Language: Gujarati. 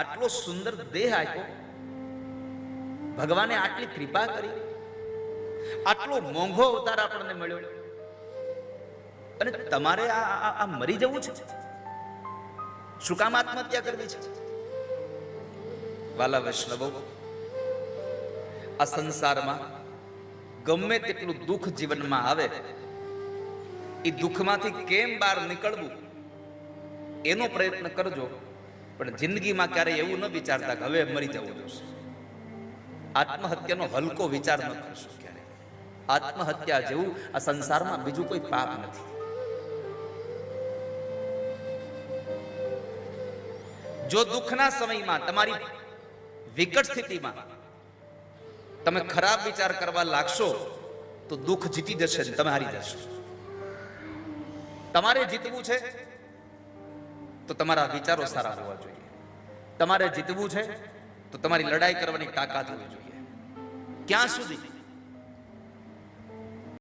આટલો સુંદર દેહ આપ્યો, ભગવાને આટલી કૃપા કરી, આટલો મોંઘો અવતાર આપણને મળ્યો, અને તમારે આ મરી જવું છે? શું કામ આત્મહત્યા કરવી છે? વાલા વૈષ્ણવો, આ સંસારમાં ગમે તેટલું દુઃખ જીવનમાં આવે, એ દુઃખમાંથી કેમ બહાર નીકળવું એનો પ્રયત્ન કરજો. પણ જિંદગીમાં ક્યારેય એવું ન વિચારતા કે હવે મરી જવું જોશે. આત્મહત્યાનો હલકો વિચાર ન કરશો ક્યારે. આત્મહત્યા જેવું આ સંસારમાં બીજું કોઈ પાપ નથી. જો દુઃખના સમયમાં, તમારી વિકટ સ્થિતિમાં તમે ખરાબ વિચાર કરવા લાગશો તો દુઃખ જીતી જશે ને તમે હારી જશો. તમારે જીતવું છે તો તમારા વિચારો સારા હોવા જોઈએ. તમારે જીતવું છે તો તમારી લડાઈ કરવાની તાકાત હોવી જોઈએ. ક્યાં સુધી?